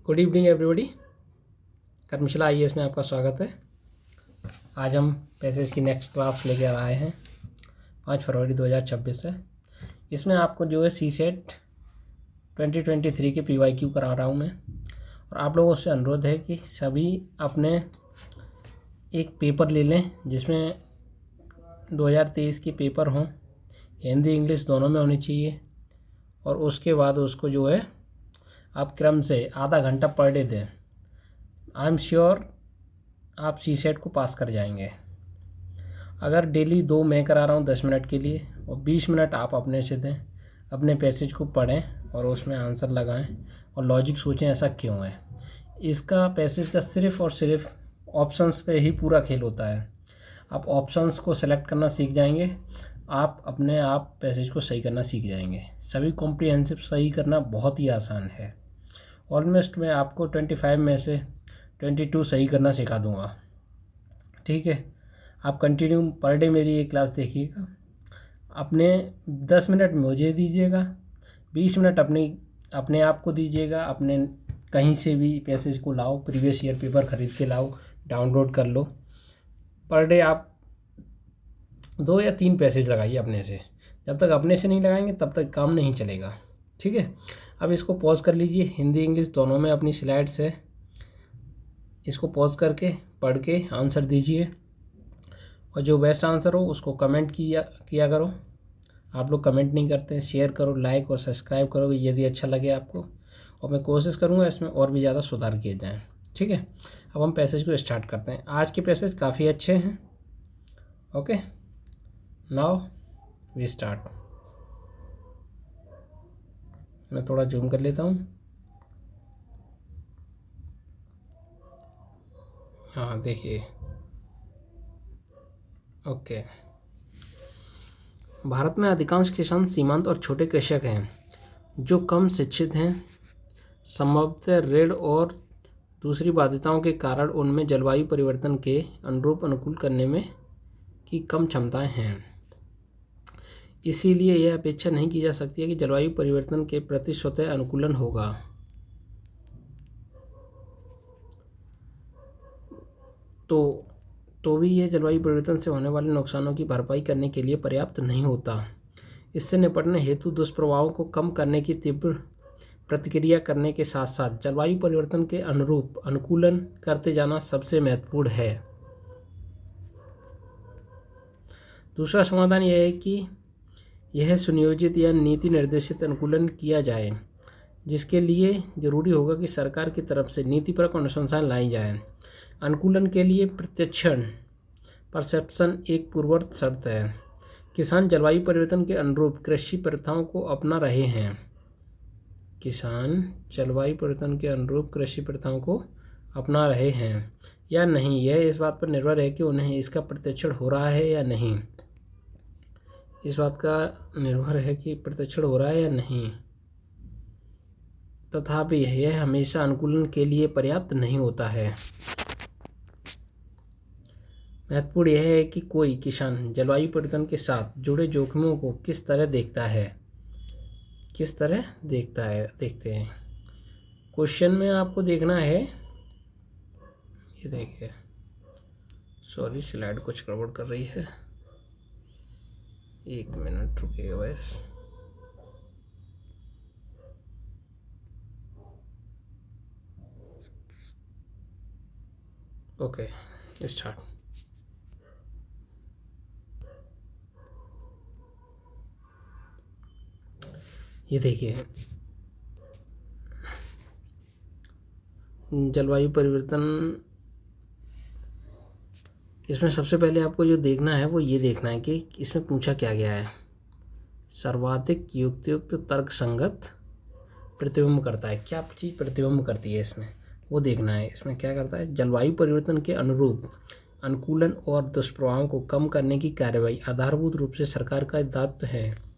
Good evening everybody. Karmashila IAS में आपका स्वागत है। आज हम पैसेज की नेक्स्ट क्लास लेकर आए हैं। 5 फरवरी 2026 है। इसमें आपको जो है सीसेट 2023 के पीवाईक्यू करा रहा हूँ मैं, और आप लोगों से अनुरोध है कि सभी अपने एक पेपर ले लें जिसमें 2023 के पेपर हों, हिंदी इंग्लिश दोनों में होनी चाहिए, और उसके बाद उसको जो है आप क्रम से आधा घंटा पर डे दें। आई एम श्योर आप सीसेट को पास कर जाएंगे। अगर डेली 2 मैं करा रहा हूँ 10 मिनट के लिए, और 20 मिनट आप अपने से दें, अपने पैसेज को पढ़ें और उसमें आंसर लगाएं और लॉजिक सोचें ऐसा क्यों है। इसका पैसेज का सिर्फ़ और सिर्फ ऑप्शंस पे ही पूरा खेल होता है। आप ऑप्शंस को सेलेक्ट करना सीख जाएंगे, आप अपने आप पैसेज को सही करना सीख जाएंगे। सभी कॉम्प्रिहेंसिव सही करना बहुत ही आसान है। ऑलमोस्ट मैं आपको 25 में से 22 सही करना सिखा दूंगा। ठीक है, आप कंटिन्यू पर डे मेरी ये क्लास देखिएगा। अपने 10 मिनट मुझे दीजिएगा, 20 मिनट अपने आप को दीजिएगा। अपने कहीं से भी पैसेज को लाओ, प्रीवियस ईयर पेपर ख़रीद के लाओ, डाउनलोड कर लो। पर डे आप 2 या 3 पैसेज लगाइए अपने से। जब तक अपने से नहीं लगाएंगे तब तक काम नहीं चलेगा। ठीक है, अब इसको पॉज कर लीजिए। हिंदी इंग्लिश दोनों में अपनी स्लाइड्स है, इसको पॉज करके पढ़ के आंसर दीजिए, और जो बेस्ट आंसर हो उसको कमेंट किया करो। आप लोग कमेंट नहीं करते हैं। शेयर करो, लाइक और सब्सक्राइब करो यदि अच्छा लगे आपको, और मैं कोशिश करूँगा इसमें और भी ज़्यादा सुधार किए जाएँ। ठीक है, अब हम पैसेज को स्टार्ट करते हैं। आज के पैसेज काफ़ी अच्छे हैं। Okay, now we start. मैं थोड़ा जूम कर लेता हूँ। हाँ देखिए, ओके। भारत में अधिकांश किसान सीमांत और छोटे कृषक हैं जो कम शिक्षित हैं। संभवतः ऋण और दूसरी बाध्यताओं के कारण उनमें जलवायु परिवर्तन के अनुरूप अनुकूल करने में की कम क्षमताएं हैं। इसीलिए यह अपेक्षा नहीं की जा सकती है कि जलवायु परिवर्तन के प्रति स्वतः अनुकूलन होगा। तो भी यह जलवायु परिवर्तन से होने वाले नुकसानों की भरपाई करने के लिए पर्याप्त नहीं होता। इससे निपटने हेतु दुष्प्रभावों को कम करने की तीव्र प्रतिक्रिया करने के साथ साथ जलवायु परिवर्तन के अनुरूप अनुकूलन करते जाना सबसे महत्वपूर्ण है। दूसरा समाधान यह है कि यह सुनियोजित या नीति निर्देशित अनुकूलन किया जाए, जिसके लिए जरूरी होगा कि सरकार की तरफ से नीतिपरक अनुशंसाएं लाई जाएं। अनुकूलन के लिए प्रत्यक्षण परसेप्शन एक पूर्ववर्ती शर्त है। किसान जलवायु परिवर्तन के अनुरूप कृषि प्रथाओं को अपना रहे हैं। किसान जलवायु परिवर्तन के अनुरूप कृषि प्रथाओं को अपना रहे हैं या नहीं, यह इस बात पर निर्भर है कि उन्हें इसका प्रत्यक्षण हो रहा है या नहीं। इस बात का निर्भर है कि प्रत्यक्षण हो रहा है या नहीं। तथापि यह हमेशा अनुकूलन के लिए पर्याप्त नहीं होता है। महत्वपूर्ण यह है कि कोई किसान जलवायु परिवर्तन के साथ जुड़े जोखिमों को किस तरह देखता है। देखते हैं। क्वेश्चन में आपको देखना है, ये देखिए, सॉरी स्लाइड कुछ गड़बड़ कर रही है, 1 मिनट रुकिए बस। Okay, start. ये देखिए, जलवायु परिवर्तन, इसमें सबसे पहले आपको जो देखना है वो ये देखना है कि इसमें पूछा क्या गया है। सर्वाधिक युक्तियुक्त तर्क संगत प्रतिबिंब करता है। क्या चीज़ प्रतिबिंब करती है इसमें, वो देखना है। इसमें क्या करता है, जलवायु परिवर्तन के अनुरूप अनुकूलन और दुष्प्रभावों को कम करने की कार्यवाही आधारभूत रूप से सरकार का दायित्व है।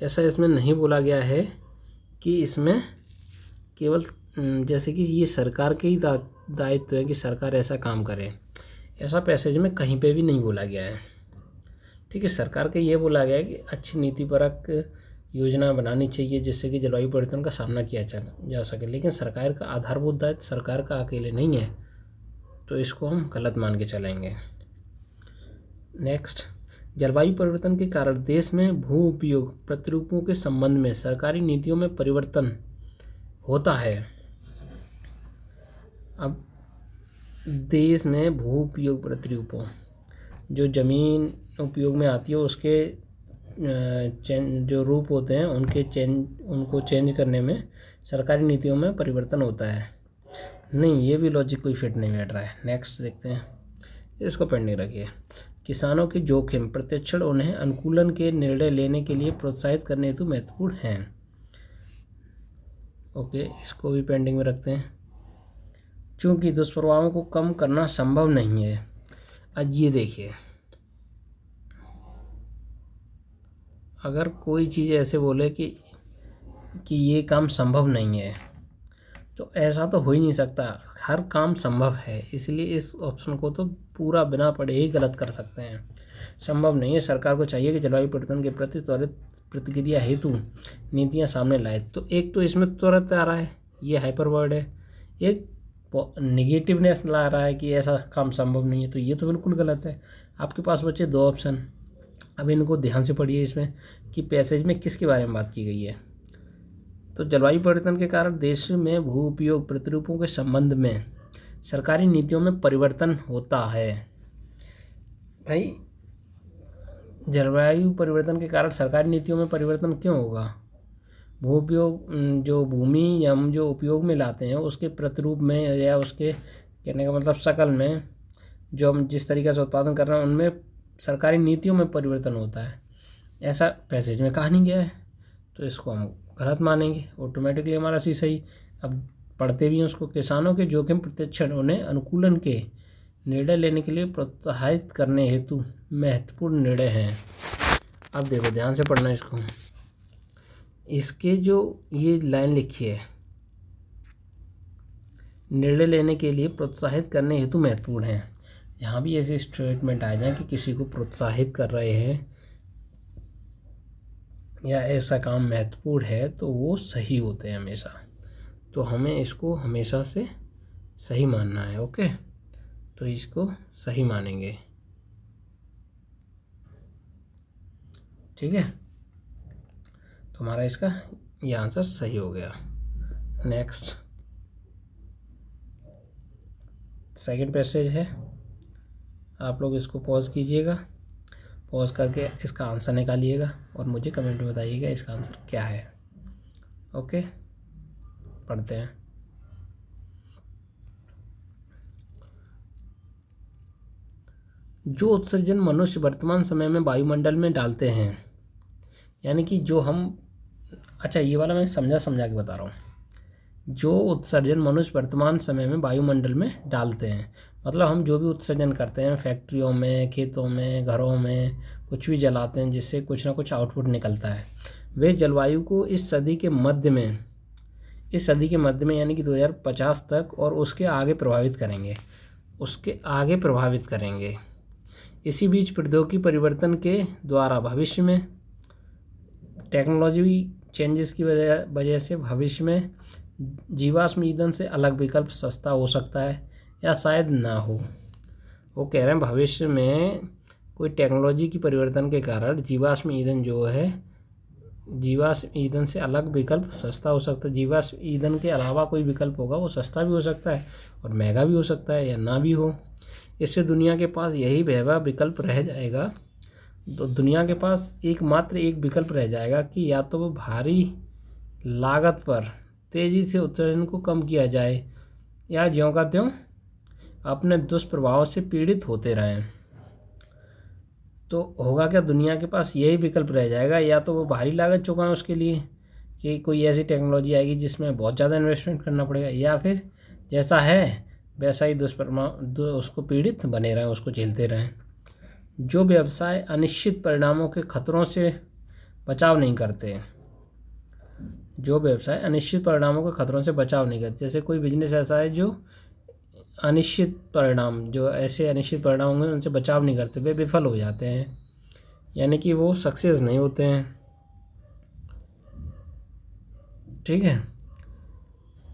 ऐसा इसमें नहीं बोला गया है कि इसमें केवल जैसे कि ये सरकार के ही दायित्व है कि सरकार ऐसा काम करे। ऐसा पैसेज में कहीं पे भी नहीं बोला गया है। ठीक है, सरकार का ये बोला गया है कि अच्छी नीतिपरक योजना बनानी चाहिए जिससे कि जलवायु परिवर्तन का सामना किया जा सके। लेकिन सरकार का आधारभूत दायित्व सरकार का अकेले नहीं है, तो इसको हम गलत मान के चलेंगे। नेक्स्ट, जलवायु परिवर्तन के कारण देश में भू उपयोग प्रतिरूपों के संबंध में सरकारी नीतियों में परिवर्तन होता है। अब देश में भू उपयोग प्रतिरूपों, जो ज़मीन उपयोग में आती है उसके जो रूप होते हैं उनको चेंज करने में सरकारी नीतियों में परिवर्तन होता है। नहीं, ये भी लॉजिक कोई फिट नहीं बैठ रहा है। नेक्स्ट देखते हैं, इसको पेंडिंग रखिए। किसानों के जोखिम प्रत्यक्षण उन्हें अनुकूलन के निर्णय लेने के लिए प्रोत्साहित करने हेतु महत्वपूर्ण हैं। ओके, इसको भी पेंडिंग में रखते हैं। चूँकि दुष्प्रभावों को कम करना संभव नहीं है। अब ये देखिए, अगर कोई चीज़ ऐसे बोले कि ये काम संभव नहीं है, तो ऐसा तो हो ही नहीं सकता। हर काम संभव है, इसलिए इस ऑप्शन को तो पूरा बिना पढ़े ही गलत कर सकते हैं। संभव नहीं है। सरकार को चाहिए कि जलवायु परिवर्तन के प्रति त्वरित प्रतिक्रिया हेतु नीतियां सामने लाए। तो एक तो इसमें तुरंत आ रहा है, ये हाइपरवर्ड है। एक निगेटिवनेस ला रहा है कि ऐसा काम संभव नहीं है, तो ये तो बिल्कुल गलत है। आपके पास बचे दो ऑप्शन। अब इनको ध्यान से पढ़िए इसमें कि पैसेज में किसके बारे में बात की गई है। तो जलवायु परिवर्तन के कारण देश में भू उपयोग प्रतिरूपों के संबंध में सरकारी नीतियों में परिवर्तन होता है। भाई, जलवायु परिवर्तन के कारण सरकारी नीतियों में परिवर्तन क्यों होगा? भू उपयोग, जो भूमि हम जो उपयोग में लाते हैं उसके प्रतिरूप में, या उसके कहने का मतलब शकल में, जो हम जिस तरीके से उत्पादन कर रहे हैं उनमें सरकारी नीतियों में परिवर्तन होता है। ऐसा पैसेज में कहा नहीं गया है, तो इसको हम गलत मानेंगे। ऑटोमेटिकली हमारा सी सही। अब पढ़ते भी हैं उसको। किसानों के जोखिम प्रत्यक्षण उन्हें अनुकूलन के निर्णय लेने के लिए प्रोत्साहित करने हेतु महत्वपूर्ण निर्णय हैं। अब देखो, ध्यान से पढ़ना इसको। इसके जो ये लाइन लिखी है, निर्णय लेने के लिए प्रोत्साहित करने हेतु महत्वपूर्ण है, यहाँ भी ऐसे स्टेटमेंट आ जाए कि किसी को प्रोत्साहित कर रहे हैं या ऐसा काम महत्वपूर्ण है, तो वो सही होते हैं हमेशा। तो हमें इसको हमेशा से सही मानना है। ओके, तो इसको सही मानेंगे। ठीक है, तो हमारा इसका ये आंसर सही हो गया। नेक्स्ट, सेकंड पैसेज है। आप लोग इसको पॉज कीजिएगा, पॉज करके इसका आंसर निकालिएगा और मुझे कमेंट में बताइएगा इसका आंसर क्या है। ओके, पढ़ते हैं। जो उत्सर्जन मनुष्य वर्तमान समय में वायुमंडल में डालते हैं, यानी कि जो हम, अच्छा ये वाला मैं समझा के बता रहा हूँ। जो उत्सर्जन मनुष्य वर्तमान समय में वायुमंडल में डालते हैं, मतलब हम जो भी उत्सर्जन करते हैं फैक्ट्रियों में, खेतों में, घरों में, कुछ भी जलाते हैं जिससे कुछ ना कुछ आउटपुट निकलता है, वे जलवायु को इस सदी के मध्य में यानी कि 2050 तक और उसके आगे प्रभावित करेंगे। इसी बीच प्रौद्योगिकी परिवर्तन के द्वारा भविष्य में टेक्नोलॉजी चेंजेस की वजह से भविष्य में जीवाश्म ईंधन से अलग विकल्प सस्ता हो सकता है या शायद ना हो। वो कह रहे हैं भविष्य में कोई टेक्नोलॉजी की परिवर्तन के कारण जीवाश्म ईंधन से अलग विकल्प सस्ता हो सकता है। जीवाश्म ईंधन के अलावा कोई विकल्प होगा, वो सस्ता भी हो सकता है और महंगा भी हो सकता है या ना भी हो। इससे दुनिया के पास यही वह विकल्प रह जाएगा, तो दुनिया के पास एकमात्र एक विकल्प रह जाएगा कि या तो वो भारी लागत पर तेज़ी से उत्सर्जन को कम किया जाए या ज्यों का त्यों अपने दुष्प्रभाव से पीड़ित होते रहें। तो होगा क्या, दुनिया के पास यही विकल्प रह जाएगा, या तो वो भारी लागत चुकाएं उसके लिए कि कोई ऐसी टेक्नोलॉजी आएगी जिसमें बहुत ज़्यादा इन्वेस्टमेंट करना पड़ेगा, या फिर जैसा है वैसा ही उसको पीड़ित बने रहें, उसको झेलते रहें। जो व्यवसाय अनिश्चित परिणामों के खतरों से बचाव नहीं करते, जैसे कोई बिजनेस ऐसा है जो अनिश्चित परिणाम होंगे उनसे बचाव नहीं करते, वे विफल हो जाते हैं, यानी कि वो सक्सेस नहीं होते हैं। ठीक है।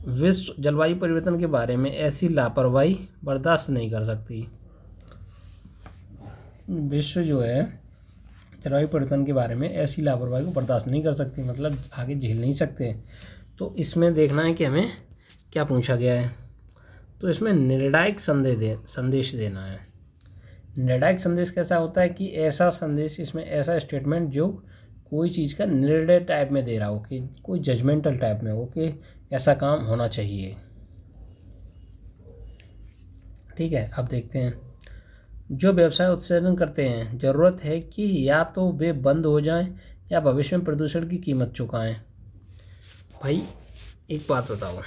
विश्व जलवायु परिवर्तन के बारे में ऐसी लापरवाही बर्दाश्त नहीं कर सकती। विश्व जो है जलवायु परिवर्तन के बारे में ऐसी लापरवाही को बर्दाश्त नहीं कर सकती, मतलब आगे झेल नहीं सकते। तो इसमें देखना है कि हमें क्या पूछा गया है। तो इसमें निर्णायक संदेश देना है। निर्णायक संदेश कैसा होता है कि ऐसा संदेश, इसमें ऐसा स्टेटमेंट जो कोई चीज़ का निर्णय टाइप में दे रहा हो, कि कोई जजमेंटल टाइप में हो कि ऐसा काम होना चाहिए। ठीक है, अब देखते हैं। जो व्यवसाय उत्सर्जन करते हैं, ज़रूरत है कि या तो वे बंद हो जाएं या भविष्य में प्रदूषण की कीमत चुकाएं। भाई एक बात बताओ,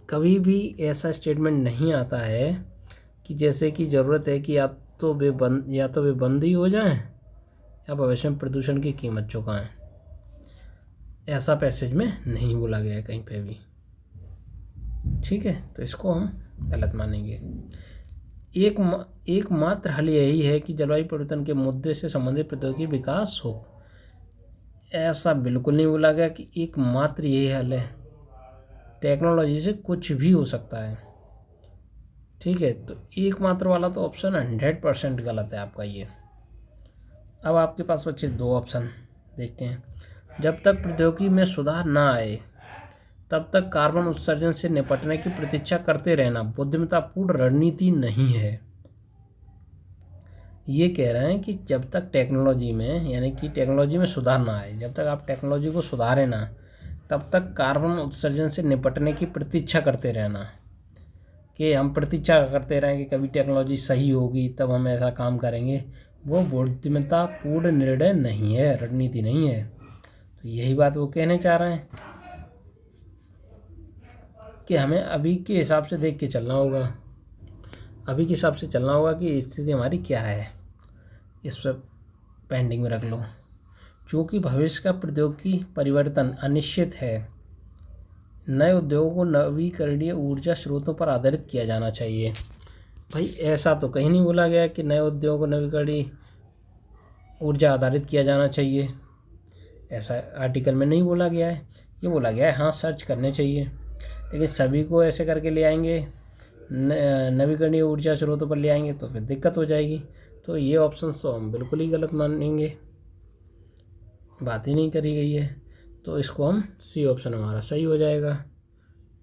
कभी भी ऐसा स्टेटमेंट नहीं आता है कि जैसे कि ज़रूरत है कि या तो वे बंद ही हो जाएं या भविष्य में प्रदूषण की कीमत चुकाएं। ऐसा पैसेज में नहीं बोला गया है कहीं पे भी। ठीक है, तो इसको हम गलत मानेंगे। एकमात्र हल यही है कि जलवायु परिवर्तन के मुद्दे से संबंधित प्रौद्योगिकी विकास हो। ऐसा बिल्कुल नहीं बोला गया कि एकमात्र यही हल है। टेक्नोलॉजी से कुछ भी हो सकता है। ठीक है, तो एकमात्र वाला तो ऑप्शन 100% गलत है आपका ये। अब आपके पास बचे 2 ऑप्शन, देखते हैं। जब तक प्रौद्योगिकी में सुधार ना आए तब तक कार्बन उत्सर्जन से निपटने की प्रतीक्षा करते रहना बुद्धिमत्तापूर्ण रणनीति नहीं है। ये कह रहे हैं कि जब तक टेक्नोलॉजी में, यानी कि टेक्नोलॉजी में सुधार ना आए, जब तक आप टेक्नोलॉजी को सुधारें ना, तब तक कार्बन उत्सर्जन से निपटने की प्रतीक्षा करते रहना, कि हम प्रतीक्षा करते रहें कि कभी टेक्नोलॉजी सही होगी तब हम ऐसा काम करेंगे, वो बुद्धिमत्तापूर्ण निर्णय नहीं है, रणनीति नहीं है। तो यही बात वो कहने चाह रहे हैं कि हमें अभी के हिसाब से देख के चलना होगा, अभी के हिसाब से चलना होगा कि स्थिति हमारी क्या है, इस पर पेंडिंग में रख लो। चूँकि भविष्य का प्रौद्योगिकी परिवर्तन अनिश्चित है, नए उद्योगों को नवीकरणीय ऊर्जा स्रोतों पर आधारित किया जाना चाहिए। भाई ऐसा तो कहीं नहीं बोला गया कि नए उद्योगों को नवीकरणीय ऊर्जा आधारित किया जाना चाहिए, ऐसा आर्टिकल में नहीं बोला गया है। ये बोला गया है हाँ सर्च करने चाहिए, लेकिन सभी को ऐसे करके ले आएंगे, नवीकरणीय ऊर्जा स्रोतों पर ले आएंगे तो फिर दिक्कत हो जाएगी। तो ये ऑप्शन तो हम बिल्कुल ही गलत मानेंगे, बात ही नहीं करी गई है। तो इसको हम सी ऑप्शन हमारा सही हो जाएगा,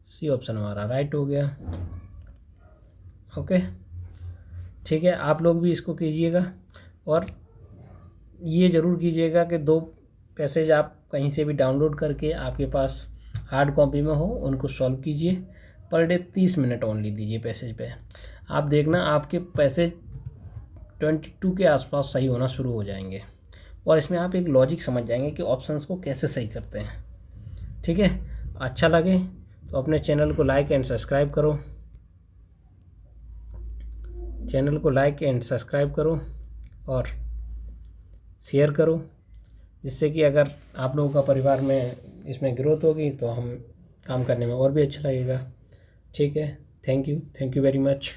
सी ऑप्शन हमारा राइट हो गया। ओके, ठीक है, आप लोग भी इसको कीजिएगा और ये ज़रूर कीजिएगा कि 2 पैसेज आप कहीं से भी डाउनलोड करके आपके पास हार्ड कॉपी में हो, उनको सॉल्व कीजिए। पर डे 30 मिनट ओनली दीजिए पैसेज पे। आप देखना आपके पैसेज 22 के आसपास सही होना शुरू हो जाएंगे और इसमें आप एक लॉजिक समझ जाएंगे कि ऑप्शंस को कैसे सही करते हैं। ठीक है, अच्छा लगे तो अपने चैनल को लाइक एंड सब्सक्राइब करो, चैनल को लाइक एंड सब्सक्राइब करो और शेयर करो, जिससे कि अगर आप लोगों का परिवार में इसमें ग्रोथ होगी तो हम काम करने में और भी अच्छा लगेगा। ठीक है, थैंक यू वेरी मच।